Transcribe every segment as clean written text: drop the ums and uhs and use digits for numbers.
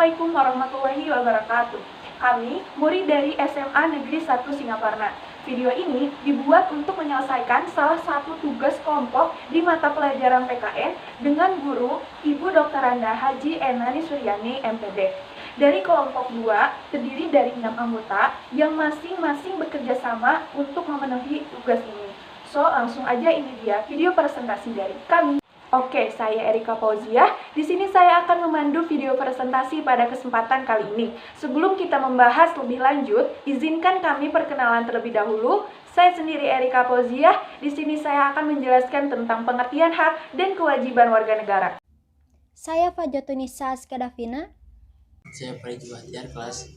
Assalamualaikum warahmatullahi wabarakatuh. Kami, murid dari SMA Negeri 1 Singaparna. Video ini dibuat untuk menyelesaikan salah satu tugas kelompok di mata pelajaran PKN dengan guru Ibu Dr. Randa Haji Enani Suryani, MPD. Dari kelompok 2, terdiri dari 6 anggota yang masing-masing bekerja sama untuk memenuhi tugas ini. So, langsung aja ini dia video presentasi dari kami. Oke, saya Erika Fauziah. Di sini saya akan memandu video presentasi pada kesempatan kali ini. Sebelum kita membahas lebih lanjut, izinkan kami perkenalan terlebih dahulu. Saya sendiri Erika Fauziah. Di sini saya akan menjelaskan tentang pengertian hak dan kewajiban warga negara. Saya Fajotunisa Askadavina. Saya Praji Bahtiar, kelas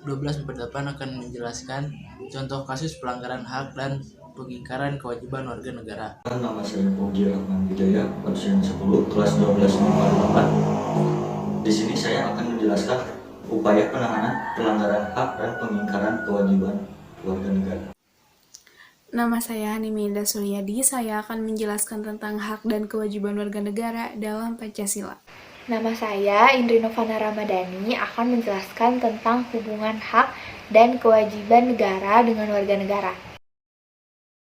12/8 akan menjelaskan contoh kasus pelanggaran hak dan pengingkaran kewajiban warga negara. Nama saya Puji Rahman Wijaya, absen 10, kelas 12/8. Di sini saya akan menjelaskan upaya penanganan pelanggaran hak dan pengingkaran kewajiban warga negara. Nama saya Niminda Suryadi, saya akan menjelaskan tentang hak dan kewajiban warga negara dalam Pancasila. Nama saya Indri Novana Ramadhani akan menjelaskan tentang hubungan hak dan kewajiban negara dengan warga negara.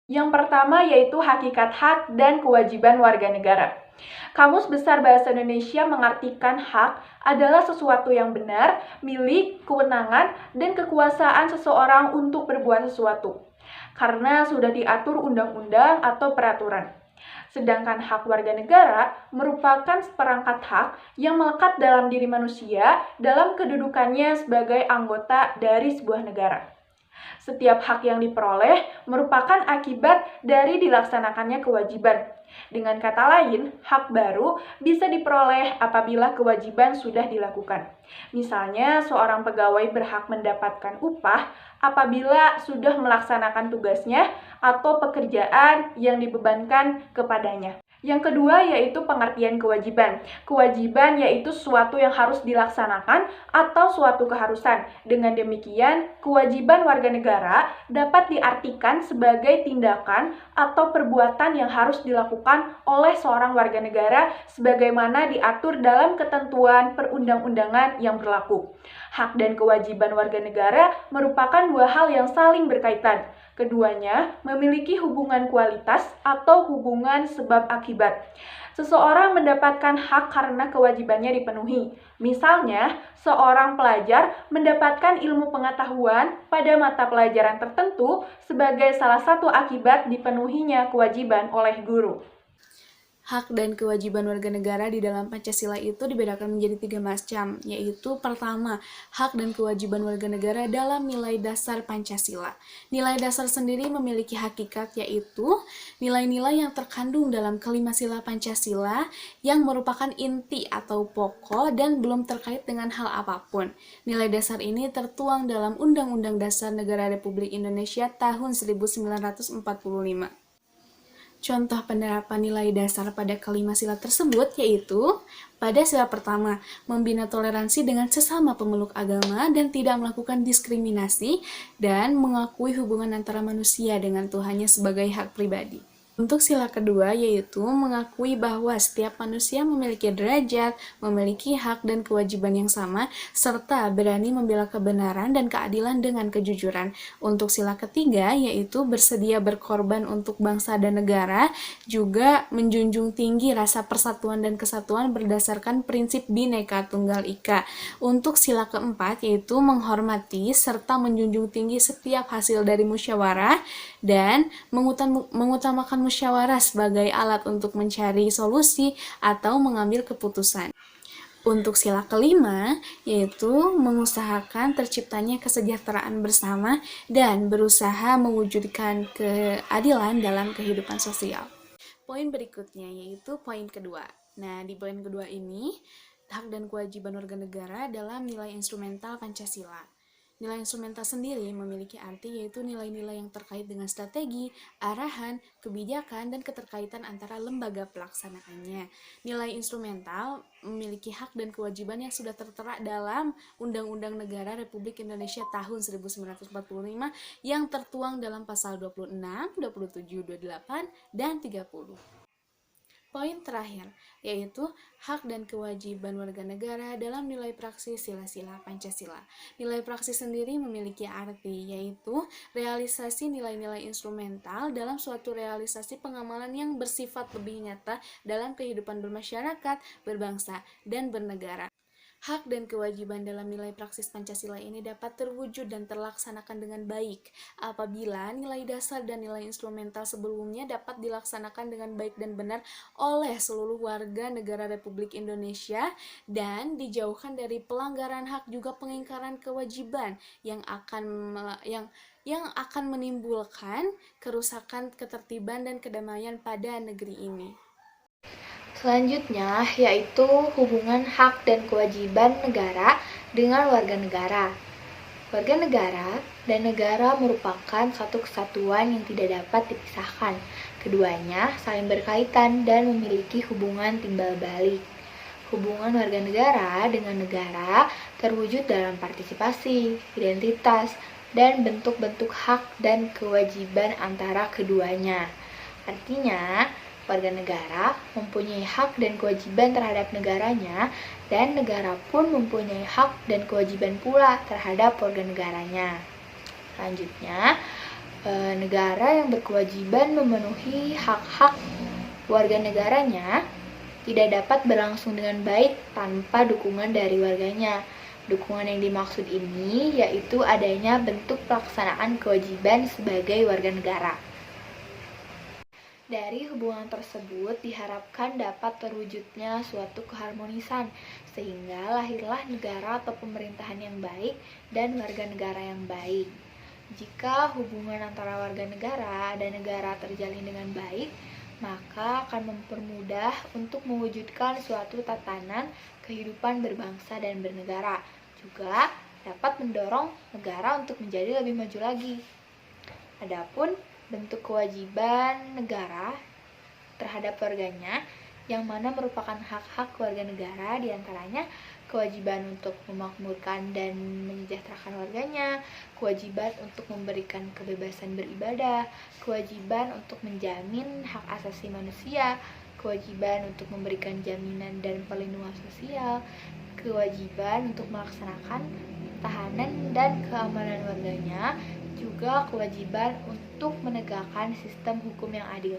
Yang pertama yaitu hakikat hak dan kewajiban warga negara. Kamus Besar Bahasa Indonesia mengartikan hak adalah sesuatu yang benar, milik, kewenangan, dan kekuasaan seseorang untuk berbuat sesuatu, karena sudah diatur undang-undang atau peraturan. Sedangkan hak warga negara merupakan seperangkat hak yang melekat dalam diri manusia dalam kedudukannya sebagai anggota dari sebuah negara. Setiap hak yang diperoleh merupakan akibat dari dilaksanakannya kewajiban. Dengan kata lain, hak baru bisa diperoleh apabila kewajiban sudah dilakukan. Misalnya, seorang pegawai berhak mendapatkan upah apabila sudah melaksanakan tugasnya atau pekerjaan yang dibebankan kepadanya. Yang kedua yaitu pengertian kewajiban. Kewajiban yaitu sesuatu yang harus dilaksanakan atau suatu keharusan. Dengan demikian, kewajiban warga negara dapat diartikan sebagai tindakan atau perbuatan yang harus dilakukan oleh seorang warga negara sebagaimana diatur dalam ketentuan perundang-undangan yang berlaku. Hak dan kewajiban warga negara merupakan dua hal yang saling berkaitan. Keduanya memiliki hubungan kualitas atau hubungan sebab akibat. Seseorang mendapatkan hak karena kewajibannya dipenuhi. Misalnya, seorang pelajar mendapatkan ilmu pengetahuan pada mata pelajaran tertentu sebagai salah satu akibat dipenuhinya kewajiban oleh guru. Hak dan kewajiban warga negara di dalam Pancasila itu dibedakan menjadi 3 macam, yaitu pertama, hak dan kewajiban warga negara dalam nilai dasar Pancasila. Nilai dasar sendiri memiliki hakikat, yaitu nilai-nilai yang terkandung dalam kelima sila Pancasila yang merupakan inti atau pokok dan belum terkait dengan hal apapun. Nilai dasar ini tertuang dalam Undang-Undang Dasar Negara Republik Indonesia tahun 1945. Contoh penerapan nilai dasar pada kelima sila tersebut yaitu pada sila pertama, membina toleransi dengan sesama pemeluk agama dan tidak melakukan diskriminasi dan mengakui hubungan antara manusia dengan Tuhannya sebagai hak pribadi. Untuk sila kedua yaitu mengakui bahwa setiap manusia memiliki derajat, memiliki hak dan kewajiban yang sama, serta berani membela kebenaran dan keadilan dengan kejujuran. Untuk sila ketiga yaitu bersedia berkorban untuk bangsa dan negara, juga menjunjung tinggi rasa persatuan dan kesatuan berdasarkan prinsip Bhinneka Tunggal Ika. Untuk sila keempat yaitu menghormati serta menjunjung tinggi setiap hasil dari musyawarah dan mengutamakan musyawarah sebagai alat untuk mencari solusi atau mengambil keputusan. Untuk sila kelima, yaitu mengusahakan terciptanya kesejahteraan bersama dan berusaha mewujudkan keadilan dalam kehidupan sosial. Poin berikutnya yaitu poin kedua. Nah, di poin kedua ini, hak dan kewajiban warga negara dalam nilai instrumental Pancasila. Nilai instrumental sendiri memiliki arti yaitu nilai-nilai yang terkait dengan strategi, arahan, kebijakan, dan keterkaitan antara lembaga pelaksanaannya. Nilai instrumental memiliki hak dan kewajiban yang sudah tertera dalam Undang-Undang Negara Republik Indonesia tahun 1945 yang tertuang dalam pasal 26, 27, 28, dan 30. Poin terakhir, yaitu hak dan kewajiban warga negara dalam nilai praksis sila-sila Pancasila. Nilai praksis sendiri memiliki arti, yaitu realisasi nilai-nilai instrumental dalam suatu realisasi pengamalan yang bersifat lebih nyata dalam kehidupan bermasyarakat, berbangsa, dan bernegara. Hak dan kewajiban dalam nilai praksis Pancasila ini dapat terwujud dan terlaksanakan dengan baik apabila nilai dasar dan nilai instrumental sebelumnya dapat dilaksanakan dengan baik dan benar oleh seluruh warga negara Republik Indonesia dan dijauhkan dari pelanggaran hak juga pengingkaran kewajiban yang akan menimbulkan kerusakan ketertiban dan kedamaian pada negeri ini. Selanjutnya, yaitu hubungan hak dan kewajiban negara dengan warga negara. Warga negara dan negara merupakan satu kesatuan yang tidak dapat dipisahkan. Keduanya saling berkaitan dan memiliki hubungan timbal balik. Hubungan warga negara dengan negara terwujud dalam partisipasi, identitas, dan bentuk-bentuk hak dan kewajiban antara keduanya. Artinya, warga negara mempunyai hak dan kewajiban terhadap negaranya, dan negara pun mempunyai hak dan kewajiban pula terhadap warga negaranya. Selanjutnya, negara yang berkewajiban memenuhi hak-hak warga negaranya tidak dapat berlangsung dengan baik tanpa dukungan dari warganya. Dukungan yang dimaksud ini yaitu adanya bentuk pelaksanaan kewajiban sebagai warga negara. Dari hubungan tersebut diharapkan dapat terwujudnya suatu keharmonisan sehingga lahirlah negara atau pemerintahan yang baik dan warga negara yang baik. Jika hubungan antara warga negara dan negara terjalin dengan baik, maka akan mempermudah untuk mewujudkan suatu tatanan kehidupan berbangsa dan bernegara. Juga dapat mendorong negara untuk menjadi lebih maju lagi. Adapun bentuk kewajiban negara terhadap warganya yang mana merupakan hak-hak warga negara, diantaranya kewajiban untuk memakmurkan dan menyejahterakan warganya, kewajiban untuk memberikan kebebasan beribadah, kewajiban untuk menjamin hak asasi manusia, kewajiban untuk memberikan jaminan dan perlindungan sosial, kewajiban untuk melaksanakan tahanan dan keamanan warganya, juga kewajiban untuk menegakkan sistem hukum yang adil.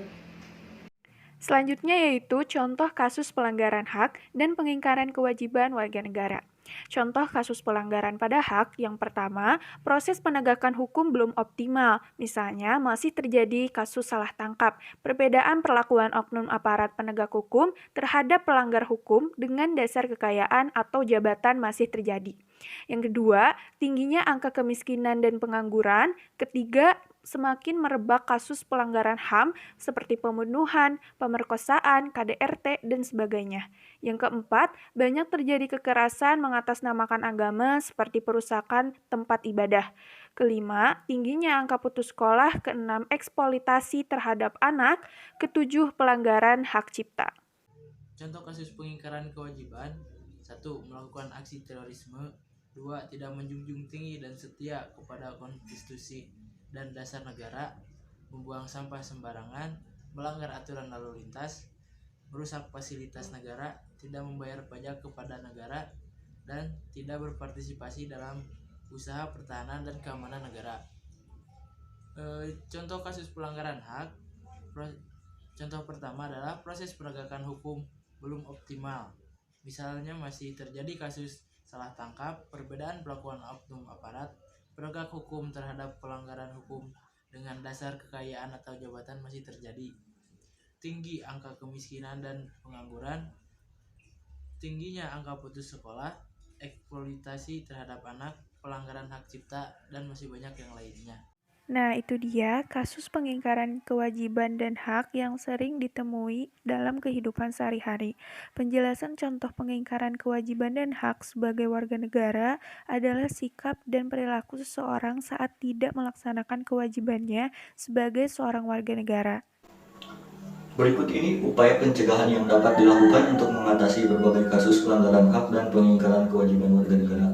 Selanjutnya yaitu contoh kasus pelanggaran hak dan pengingkaran kewajiban warga negara. Contoh kasus pelanggaran pada hak yang pertama, proses penegakan hukum belum optimal. Misalnya, masih terjadi kasus salah tangkap, perbedaan perlakuan oknum aparat penegak hukum terhadap pelanggar hukum dengan dasar kekayaan atau jabatan masih terjadi. Yang kedua, tingginya angka kemiskinan dan pengangguran. Ketiga, semakin merebak kasus pelanggaran HAM seperti pembunuhan, pemerkosaan, KDRT, dan sebagainya. Yang keempat, banyak terjadi kekerasan mengatasnamakan agama seperti perusakan tempat ibadah. Kelima, tingginya angka putus sekolah. Keenam, eksploitasi terhadap anak. Ketujuh, pelanggaran hak cipta. Contoh kasus pengingkaran kewajiban: 1. Melakukan aksi terorisme. 2. Tidak menjunjung tinggi dan setia kepada konstitusi dan dasar negara, membuang sampah sembarangan, melanggar aturan lalu lintas, merusak fasilitas negara, tidak membayar pajak kepada negara, dan tidak berpartisipasi dalam usaha pertahanan dan keamanan negara. Contoh kasus pelanggaran hak. Contoh pertama adalah proses penegakan hukum belum optimal. Misalnya masih terjadi kasus salah tangkap, perbedaan perlakuan oknum aparat penegak hukum terhadap pelanggaran hukum dengan dasar kekayaan atau jabatan masih terjadi. Tinggi angka kemiskinan dan pengangguran, tingginya angka putus sekolah, eksploitasi terhadap anak, pelanggaran hak cipta, dan masih banyak yang lainnya. Nah, itu dia kasus pengingkaran kewajiban dan hak yang sering ditemui dalam kehidupan sehari-hari. Penjelasan contoh pengingkaran kewajiban dan hak sebagai warga negara adalah sikap dan perilaku seseorang saat tidak melaksanakan kewajibannya sebagai seorang warga negara. Berikut ini upaya pencegahan yang dapat dilakukan untuk mengatasi berbagai kasus pelanggaran hak dan pengingkaran kewajiban warga negara.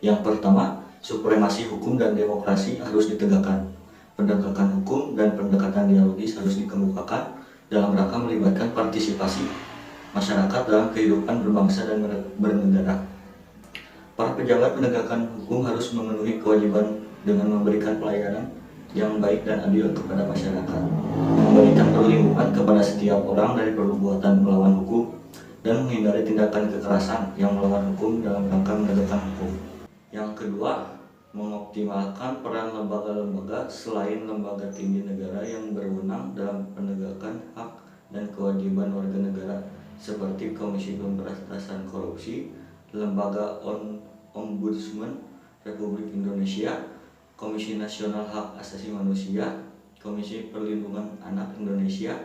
Yang pertama, supremasi hukum dan demokrasi harus ditegakkan. Penegakan hukum dan pendekatan dialogis harus dikemukakan. dalam rangka melibatkan partisipasi masyarakat dalam kehidupan berbangsa dan bernegara. Para pejabat penegakan hukum harus memenuhi kewajiban dengan memberikan pelayanan yang baik dan adil kepada masyarakat, memberikan perlindungan kepada setiap orang dari perbuatan melawan hukum, dan menghindari tindakan kekerasan yang melawan hukum dalam rangka menegakkan hukum. Yang kedua, mengoptimalkan peran lembaga-lembaga selain lembaga tinggi negara yang berwenang dalam penegakan hak dan kewajiban warga negara seperti Komisi Pemberantasan Korupsi, Lembaga Ombudsman Republik Indonesia, Komisi Nasional Hak Asasi Manusia, Komisi Perlindungan Anak Indonesia,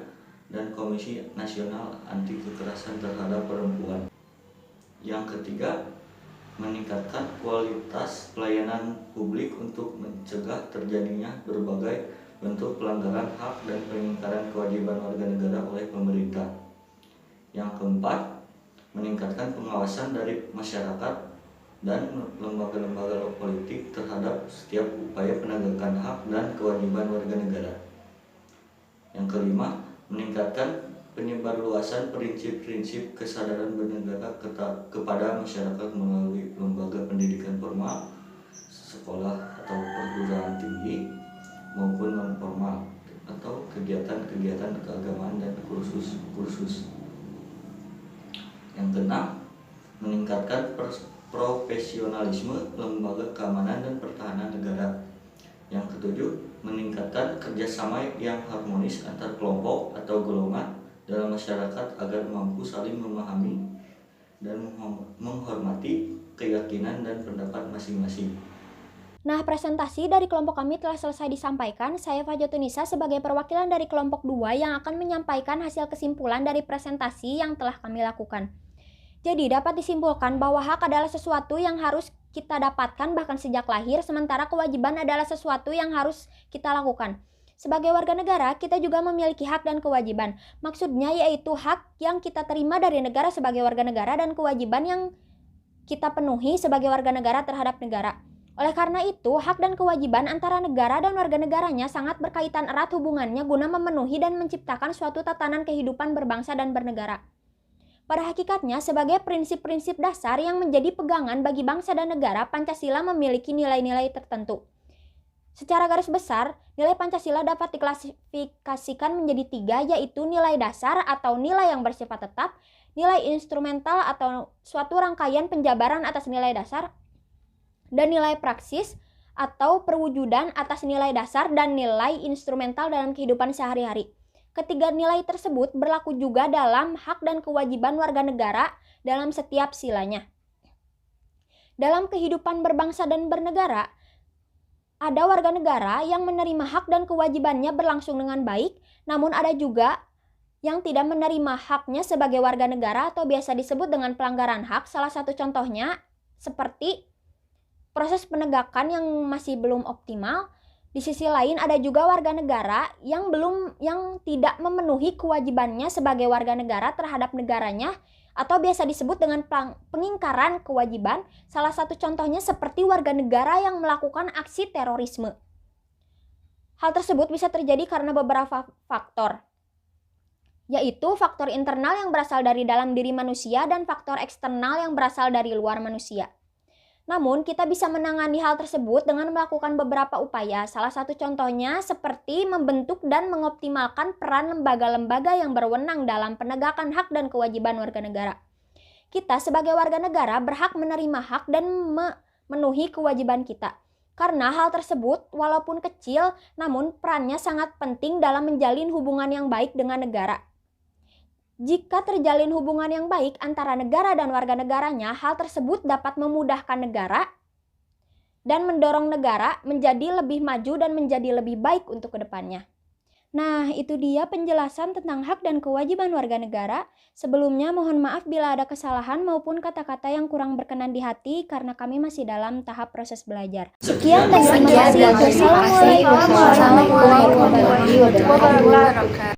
dan Komisi Nasional Anti Kekerasan Terhadap Perempuan. Yang ketiga, meningkatkan kualitas pelayanan publik untuk mencegah terjadinya berbagai bentuk pelanggaran hak dan pengingkaran kewajiban warga negara oleh pemerintah. Yang keempat, meningkatkan pengawasan dari masyarakat dan lembaga-lembaga politik terhadap setiap upaya penegakan hak dan kewajiban warga negara. Yang kelima, meningkatkan penyebarluasan prinsip-prinsip kesadaran bernegara kepada masyarakat melalui lembaga pendidikan formal, sekolah atau perguruan tinggi, maupun non-formal, atau kegiatan-kegiatan keagamaan dan kursus-kursus. Yang keenam, meningkatkan profesionalisme lembaga keamanan dan pertahanan negara. Yang ketujuh, meningkatkan kerjasama yang harmonis antar kelompok atau golongan dalam masyarakat agar mampu saling memahami dan menghormati keyakinan dan pendapat masing-masing. Nah, presentasi dari kelompok kami telah selesai disampaikan. Saya Fajrotunisa sebagai perwakilan dari kelompok 2 yang akan menyampaikan hasil kesimpulan dari presentasi yang telah kami lakukan. Jadi, dapat disimpulkan bahwa hak adalah sesuatu yang harus kita dapatkan bahkan sejak lahir, sementara kewajiban adalah sesuatu yang harus kita lakukan. Sebagai warga negara, kita juga memiliki hak dan kewajiban. Maksudnya yaitu hak yang kita terima dari negara sebagai warga negara dan kewajiban yang kita penuhi sebagai warga negara terhadap negara. Oleh karena itu, hak dan kewajiban antara negara dan warga negaranya sangat berkaitan erat hubungannya guna memenuhi dan menciptakan suatu tatanan kehidupan berbangsa dan bernegara. Pada hakikatnya, sebagai prinsip-prinsip dasar yang menjadi pegangan bagi bangsa dan negara, Pancasila memiliki nilai-nilai tertentu. Secara garis besar, nilai Pancasila dapat diklasifikasikan menjadi 3, yaitu nilai dasar atau nilai yang bersifat tetap, nilai instrumental atau suatu rangkaian penjabaran atas nilai dasar, dan nilai praksis atau perwujudan atas nilai dasar dan nilai instrumental dalam kehidupan sehari-hari. Ketiga nilai tersebut berlaku juga dalam hak dan kewajiban warga negara dalam setiap silanya. Dalam kehidupan berbangsa dan bernegara, ada warga negara yang menerima hak dan kewajibannya berlangsung dengan baik, namun ada juga yang tidak menerima haknya sebagai warga negara atau biasa disebut dengan pelanggaran hak. Salah satu contohnya seperti proses penegakan yang masih belum optimal. Di sisi lain ada juga warga negara yang tidak memenuhi kewajibannya sebagai warga negara terhadap negaranya atau biasa disebut dengan pengingkaran kewajiban. Salah satu contohnya seperti warga negara yang melakukan aksi terorisme. Hal tersebut bisa terjadi karena beberapa faktor, yaitu faktor internal yang berasal dari dalam diri manusia dan faktor eksternal yang berasal dari luar manusia. Namun, kita bisa menangani hal tersebut dengan melakukan beberapa upaya. Salah satu contohnya seperti membentuk dan mengoptimalkan peran lembaga-lembaga yang berwenang dalam penegakan hak dan kewajiban warga negara. Kita sebagai warga negara berhak menerima hak dan memenuhi kewajiban kita. Karena hal tersebut walaupun kecil, namun perannya sangat penting dalam menjalin hubungan yang baik dengan negara. Jika terjalin hubungan yang baik antara negara dan warga negaranya, hal tersebut dapat memudahkan negara dan mendorong negara menjadi lebih maju dan menjadi lebih baik untuk kedepannya. Nah, itu dia penjelasan tentang hak dan kewajiban warga negara. Sebelumnya mohon maaf bila ada kesalahan maupun kata-kata yang kurang berkenan di hati karena kami masih dalam tahap proses belajar. Sekian dan terima kasih. Wassalamualaikum warahmatullahi wabarakatuh.